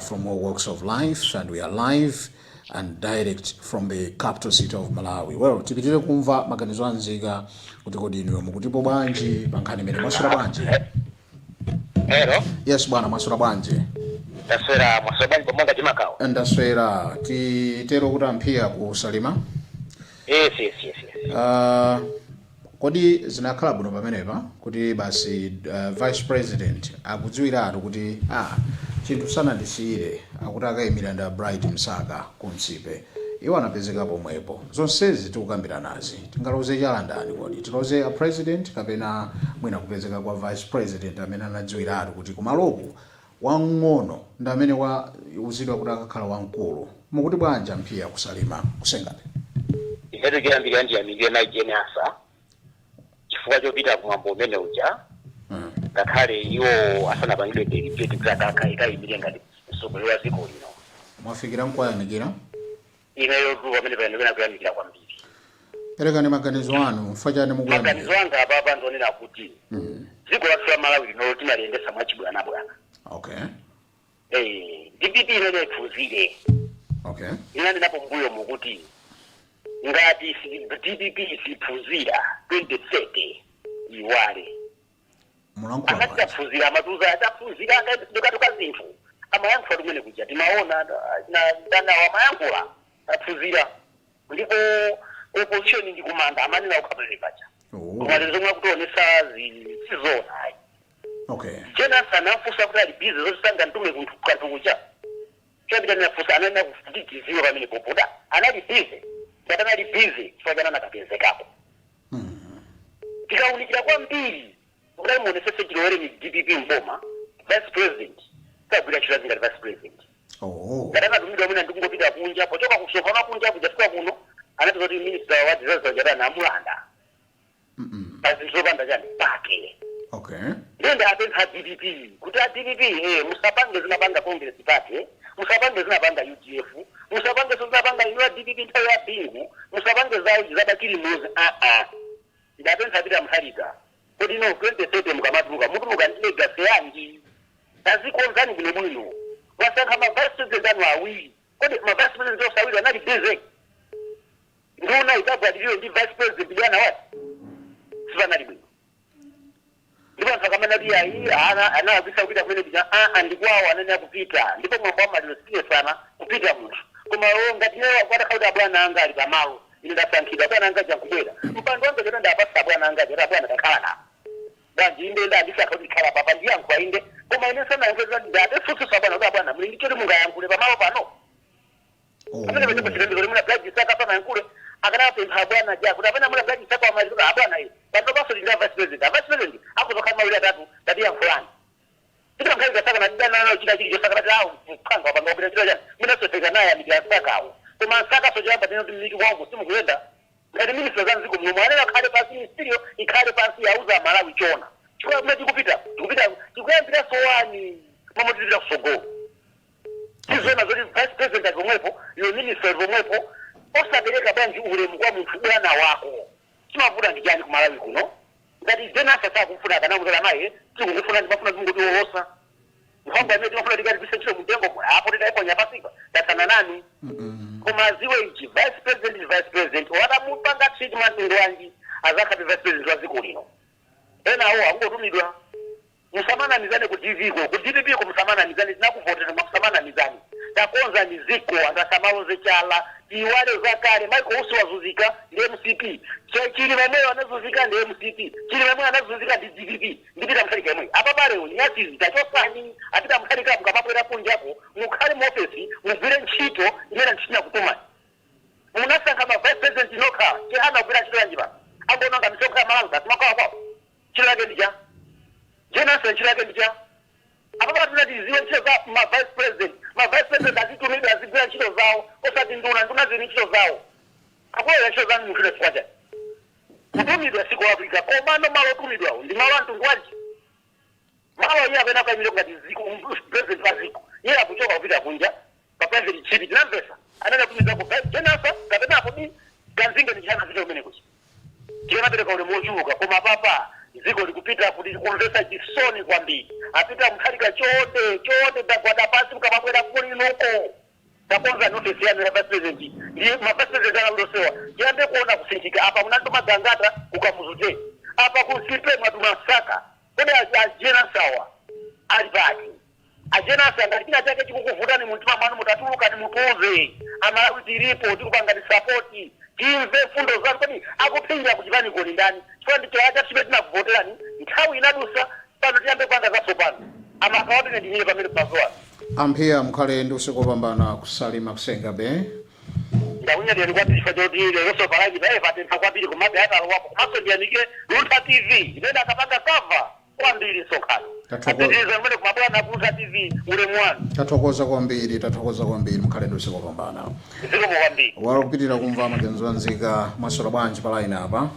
from all walks of life, and we are live and direct from the capital city of Malawi. Well, tipitire kumva maganizo anzika kuti kodi inu mukutipo bwanji pankhani imene mwasula bwanji. Hello. Yes bwana, mwasula bwanji. Ndaswera mwasula bwanji pomanga chimakao. Ndaswera titero kuti amphiya kusalima. Yes. Kodi zinakhala bwino pamenepa kuti basi vice president akudziwiratu kuti chinthu sanandisiyire akuti akayimira nda Bright Msaka kunsipe iwo anapezeka pomwepo. Zonsezi tikukambira nazi tingaloze chala ndani kodi tiloze a president kapena mwina kupezeka kwa vice president amene anadziwiratu kuti kumaloku wang'ono ndi amene uzidwa kuti akakhala wamkulu. Mukuti bwanja mphiya kusalima kusengati ihetu chiyambira ndiyamikire maijeni asa chifukwa chopita kumwambo umene uja ngakhale iwo asanapangidwe delegate kuti akayimire ngati mtsogoleri wa dziko lino. Mwafikira nkwayamikira ineyo tu pamene payandikira kuyamikira kwambiri. perekani maganizo anu mfachani mukuyamikira. Maganizo anga apapa ndionera kuti dziko lathu la Malawi lino timaliyendesa mwachibwanabwana. Okay. DPP imene iphunzire. Okay. Ina ndinapo mbuyo mukuti ngati DPP siphunzira 2030 iwale. Mulankhula Akati aphunzira matuza ataphunzira akatoka zinthu. Amayankhula kumene kuja timaona na wamayankhula aphunzira ndipo opposition ndi kumanda amanena ukhabale pacha. Ngalezo mwa kutonesa sizona hayi. Okay. Jena sana fusa kuti ali busy zosanga ntume kanthu kuja. Chapita na fusa anana kufutikizira pamene popoda. Anali busy. Ngatana ali busy fagana na kapezekapo. Tikaunikira kwambiri. Ukali muonesese chilowere ni DPP mboma. Vice president. Sabira chira zinga vice president. Ngatana tumidwa mwina ndikungopita kunja pochoka kusofana kunja kujafika kuno. Anati kuti minister wa disaster jana amulanda. Basi nzopanda jani pake. Okay. Ndio apenza DPP. Kuti DPP musapange zinapanga Congress party, musapange zinapanga UDF, musapange zinapanga iwa DPP tayo ya bingu, musapange zao zibakiri mozi. Ndapenza bila mhalika. Kodi no 2030 mkamatuka, mutu mukandile gasi yangi. Tazi konzani bile mwino. wasankha ma-vice president anu awiri kodi ma-vice president onse awiri anali busy nduna itabwatiriwe ndi vice president bwana wati sipanali bwino ndipo anthu akamana kuti ayi anawapisa kupita kumene pita ndikwawo anene akupita ndipo mwambo wamaliro siyesana kupita munthu koma ngati neyo kwatakauti abwana anga ali pamalo ine ndasankhidwa abwana anga jankubwera mpando wange chero ndapasa abwana anga chero abwana takhala nawo danji inde ndandisakha kuti khala papa ndiyankhwa inde koma ine sanayankhulira ndatefususa abwana kuti abwana muli ndichoti mungayankhule pamalo pano amene pachipachitendero limuna blaji saka sanayankhule akanapempha abwana ja kuti apena muna blaji saka wamalizika abwana iyo pano paso linda vice president akuzokhala mawili atatu tatiyankhulani Kita ngai kasaka na dana na chita chili josaka na au kanga panga bila chila mina soteka naye amijasaka au kuma saka soja hapa tena tuliki wangu simu kuenda ngati mimi sasa ziko mwana na kale pasi studio ikale pasi yauza Malawi chona chukua mmeji kupita tukuyambira sowani mama tulira kusogo hizo na zodi vice president akomwepo yo minister akomwepo osabereka banji ulemu kwa mtu bwana wako simavuda ndijani ku Malawi kuno ngati dena sasa kufuna kana muzala naye tikufuna ndibafuna kuti wosa ngomba imene tikufuna tikati bisenchiro mutengo hapo tidaipo nyapasika tatana nani koma ziwe ichi vice president watamupanga treatment ngwanji azakati vice president waziko lino ena awo akungotumidwa musamana mizani ku DV ku DPP ku musamana mizani tinakuvotera musamana mizani takonza miziko andasamalo zechala iwale zakale Michael Usi wazuzika ndi MCP chili mamwe wanazuzika ndi MCP chili mamwe anazuzika ndi DPP ndipita msalika mwe apa pale unyati zitachosani apita msalika mukapapwera kunja hapo mukhali mu office mugwire ntchito imene ntchito kutuma munasankha ma vice president nokha chihana kugwira ntchito yanjipa ambona nga misonga malanga timakwa kwa chilo yake ndija Jonathan chilo yake ndija apa pale tunatiziwe ntchito za ma vice president azitumidwa azigwira ntchito zawo osati nduna zini ntchito zawo akwera ntchito zanu mukile sikwaja kutumidwa siku Afrika komano malo tumidwa ndi malo anthu ngwaji malo iye apena kaimile ngati ziko president waziko iye akuchoka kupita kunja pa private chipi tinamvesa anana kumiza ku Jonathan kapena hapo ni ganzinga ni chana zito umene kuchi kina pereka ule mochuka koma papa ziko likupita kuti kuondosa chisoni kwambiri apita mkhalika chote takwada pasi mukapabwera kuli nuko takonza notice ya vice president ndi ma vice president analosewa yambe kuona kusinjika apa munando magangata ukamuzuje apa kusipe matumasaka kodi ajena sawa alibaki ajena sanga kina chake chikukuvutani mtima mwanu mutatuluka ni mutuze Amalawi tilipo tikupanga ni support timve fundo zanu kodi akupinga kuchivani goli ndani chifukwa ndicho acha chibetina kuvoterani nthawi inadusa pano tiyambe kwanga zasopano amakawati ndimile pamene pazoa amphiya mkhale ndi usiku opambana kusalima kusenga be ndaunya ndi kwati chifukwa choti leso palaji bae patensa kwambiri kumabe hata alwapo komanso ndiyanike Luntha TV imene akapanga cover kwambiri sokhala tathokoza mmene kumabwana Luntha TV ulemu wanu tathokoza kwambiri mkhale ndi usiku opambana zikomo kwambiri wakupitira kumva maganizo anzika masolo bwanji pa line apa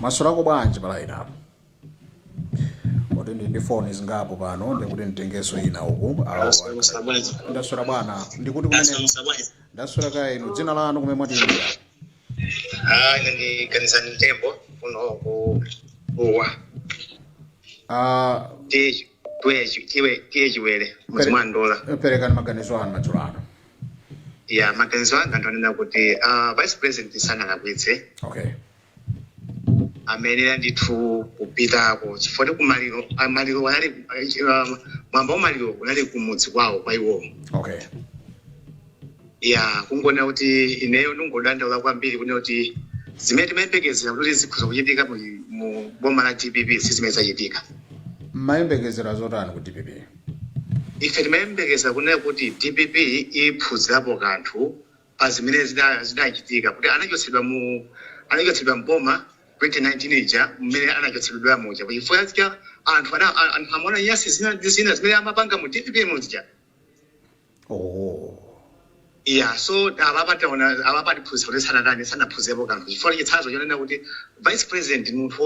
masolo ako bwanji pa line apa kuti ndi phone zingapo pano ndikuti nditengeso ina uku ndasura bwana ndikuti kumene ndasura kai inu dzina lanu kumene mwatimbira ine ndi kanisani Tembo kuno ku uwa tiye chiwere mwezi mwa Ndola perekani maganizo anu machulano ya maganizo anga ndonena kuti vice president sanalakwitse okay amenera ndithu kupitako chifukwa kumaliro wanali mwamba wamaliro unali kumudzi kwawo kwa iwo okay ya kungona kuti ineyo ndingodandaula kwambiri kuti kuti zimene timayembekezera kuti zikhoza kuchitika mu boma la DPP sizimene zachitika mayembekezera zotani ku DPP ife timayembekezera kunena kuti DPP iphunzirapo kanthu pa zimene zidachitika kuti anachotsedwa mboma 2019 ija mmene anachotsedwa muja chifukwa cha anthu amona yasi zina zimene amapanga mu DPP muzija yeah so abapati phunzira kuti sanaphuzepo kanthu chifukwa chitsanzo chonena kuti vice president munthu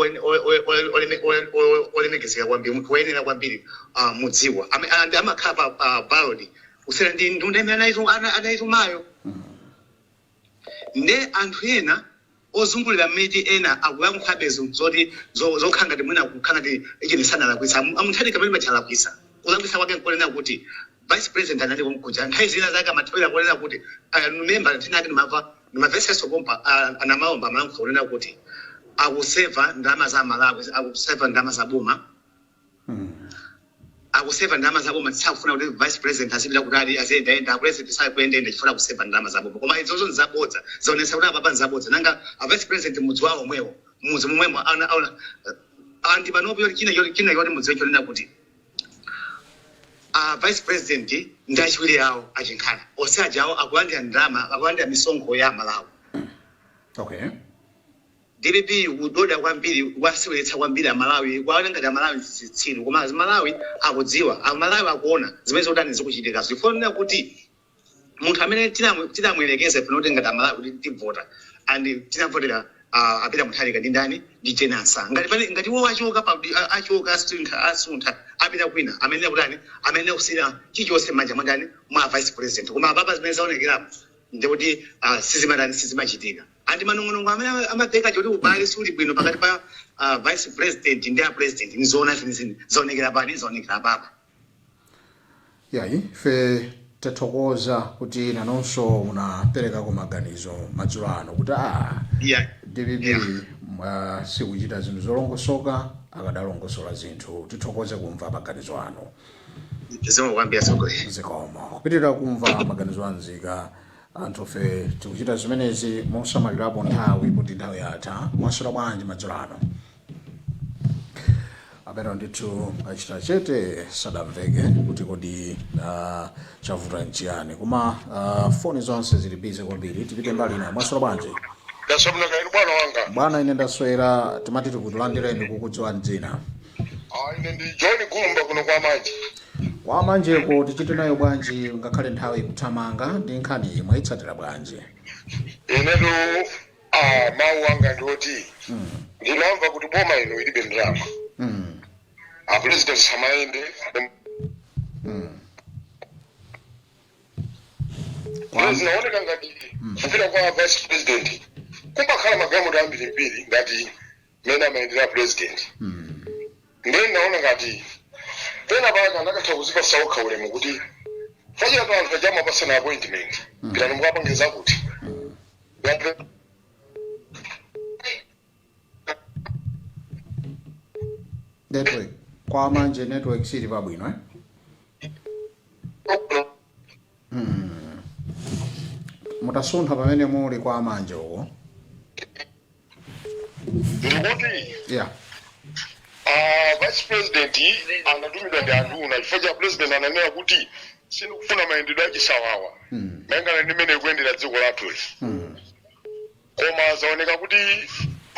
olemekezeka kwambiri munthu woyenera kwambiri mudziwa amakhala pa ballot kusera ndi nduna imene anayitumayo nde anthu ena ozungulira mmene ena akuyankhabezo zoti zokhanga ti mwina kukhanga ti echene sanalakwisa amunthani kamene machalakwisa kulambisa kwake nkolena kuti vice president anali kumkuja nthawi zina zake amathawira kolena kuti member tinake nimamveseso pompa anamaomba amayankho kunena kuti akuseva ndalama za Malawi akuseva ndalama za boma akuseva ndalama za boma tisakufuna kuti vice president asipita kuti aziyenda president sakuyenda chifuna kuseva ndalama za boma koma izozo nzabodza zaonesa kuti apapa nzabodza nanga vice president mudzi wawo omwewo mudzi momwemo aona anti panopo china yoti mudziwe chonena kuti vice president ndachiwiri yawo achinkhala osaja awo akulandira ndalama akulandira misonkho ya Malawi. Okay. DPP udoda kwambiri wasiweretsa kwambiri Malawi kwaonengati Malawi tsitsiru koma Malawi akudziwa Malawi akuona zimene zotani zikuchitika zifonera kuti munthu amene tinamuyelekeza funa kuti ngati Malawi kuti tivota and tinavotera apita muthalika ndi ndani ndi Jenasa ngati wo achoka asuntha apita kwina amene kutani amene kusira chichonse manja mwandani mwa vice president koma ababa zimene zaonekerapo ndikuti sizimachitika andi manong'onong'o amene amabeka kuti ubale suli bwino pakati pa vice president ndi president nizoona zimene zaonekera pali zaonekera papa. Yayi fe tathokoza kuti nanonso munapereka kumaganizo madzulo ano kuti DPP sikuchita zinthu zolongosoka akadalongosola zinthu tithokoze kumva maganizo ano. Zikomo kupitirira kumva maganizo anzika anthu fe tikuchita zimenezi mosamalirapo nthawi kuti nthawi yatha mwasula bwanji madzulo ano. Apero ndithu achita chete sadamveke kuti kodi chavuta nchiyani koma foni zonse zili bize kwambiri tipite mbali nayo mwasula bwanji. Ndasabuna kaini bwana wanga. Bwana ine ndaswera timati tikulandireni kukudziwa dzina. Ine ndi John Gumba kuno kwa manje. Kwa manjeko tichite nayo bwanji ngakhale nthawi ikuthamanga ndi nkhani mwayitsatira bwanji. Inetu mawu wanga ndioti ndinamva kuti boma ino ilibe ndalama. President Samaende zinaoneka ngati kupita kwa vice president kumbakhala magamulo ambiri ngati mene amayendera president. Ndeni naona ngati pena pake anakatha kuzipasa okha ulemu kuti fachira pa anthu ajama pasana appointment pitani mukapangeza kuti network kwa manje network sili pabwino mutasuntha pamene muli kwa manje uko ndikuti vice president anatumidwa ndi anduna chifukwa president ananena kuti sindikufuna mayendedwe achisawawa mayangana ndi mmene kuyendera dziko lathu koma zaoneka kuti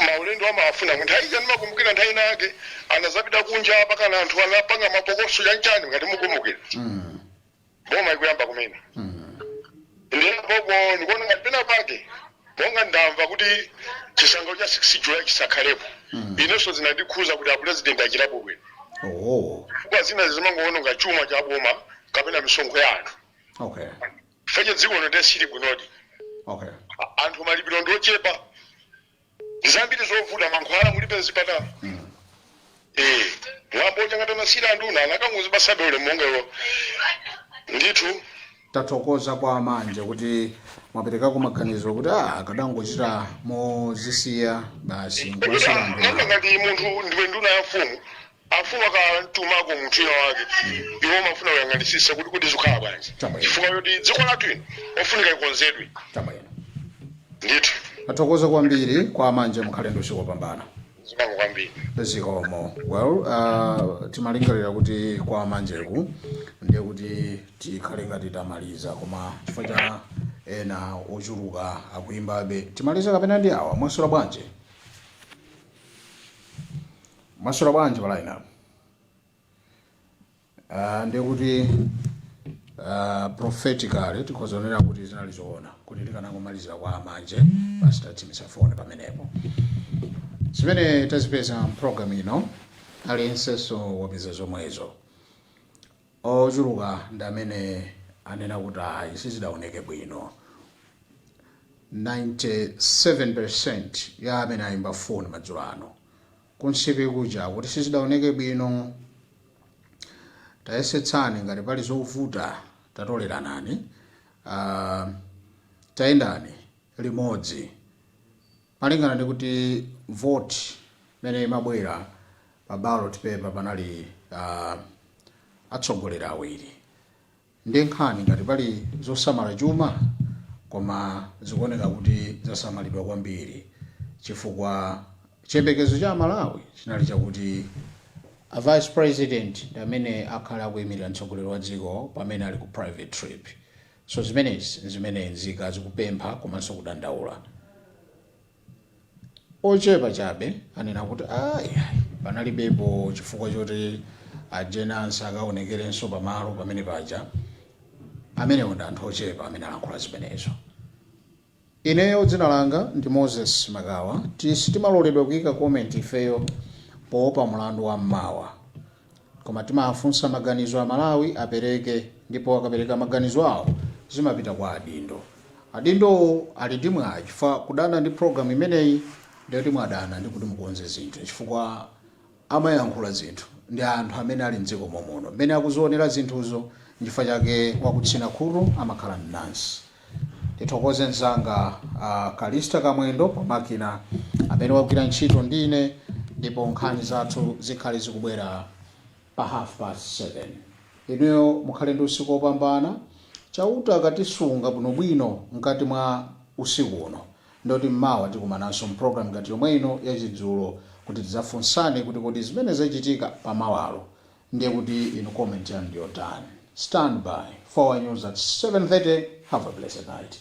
maulendo amafuna nthawi ija ndimakumbukira nthawi nake anazapita kunja pakana anthu anapanga mapokoso chanchani ngati mukumbukira boma ikuyamba kumene ndiye popo ndikuona ngati pena pake monga ndamva kuti chisangalalo cha 6 July chisakhalepo inenso zinandikhuza kuti president achitapo bwino kwa zina zimangoononga chuma cha boma kapena misonkho ya anthu feche dziko londe sili bwinodi anthu malipiro ndochepa zambiri zovuta mankhwala mulibe zipatala mwambo changatana sila anduna anakanguzibasabe ule mongewo ndithu tathokoza kwa manje kuti mwaperekako maganizo kuti akadangochita mozisiya basi ngwasila ngati munthu ndiwe nduna ya mfumu afuna akantumako munthu ina wake iwo mafuna kuyang'anisisa kuti zikhala bwanji chifukwa yoti dziko lathu ino ofunika ikonzedwe ndithu tathokoza kwambiri kwa manje mukhale ndi usiku wopambana. Zikomo kwambiri. Zikomo. Well, timalingalira kuti kwa manjeku ndiye kuti tikhale ngati tamaliza koma chifukwa cha ena ochuluka akuimbabe timaliza kapena ndi awa mwasula bwanji. Mwasula bwanji pa line up. Ndiye kuti prophetically tikhozonera kuti zinalizoona kuti tikanangomalizira kwa manje basi tatimisa foni pamenepo zimene tazipeza program ino aliyenseso wapeza zomwezo ochuluka ndi amene anena kuti sizidaoneke bwino 97% ya amene ayimba foni madzulo ano kunsipi kuja kuti sizidaoneke bwino tayesetsani ngati pali zovuta tatoleranani, tayendani limodzi malingana ndi kuti vote imene imabwera pa ballot paper panali atsogoleri awiri. Ndi nkhani ngati pali zosamala chuma koma zikuoneka kuti zasamalidwa kwambiri chifukwa chiyembekezo cha Malawi chinali chakuti a vice president ndi amene akhala akuyimirira mtsogoleri wa dziko pamene ali ku private trip. So zimene nzika zikupempha komanso kudandaula. Ochepa chabe anena kuti panalibepo chifukwa choti Jane Ansa akaonekerenso pamalo pamene paja. Amenewo ndi anthu ochepa amene alankhula zimenezo. Ineyo dzina langa ndi Moses Magawa. Sitimaloledwa kuyika comment ifeyo poopa mlandu wa mmawa. Koma timafunsa maganizo a Malawi apereke, ndipo akapereka maganizo awo zimapita kwa adindo. Adindo ali ndi mwayi chifukwa kudana ndi program imeneyi ndiyo timwadana ndi kuti mukonze zinthu chifukwa amayankhula zinthu ndi anthu amene ali mdziko momuno amene akuzionera zinthuzo chifukwa chake wakutsina khutu amakhala mnansi. Tithokoze mzanga Kalista Kamwendo pamakina amene wagwira ntchito ndine, ndipo nkhani zathu zikhale zikubwera pa 7:30. Inuyo mukhale ndi usiku wopambana. Chauta akatisunga bwinobwino mkati mwa usiku uno ndoti mmawa tikumananso program ngati yomwe ino yachidzulo kuti tidzafunsane kuti kodi zimene zachitika pamawalo ndiye kuti inu comment yanu ndi yotani. Stand by for our news at 7:30. Have a blessed night.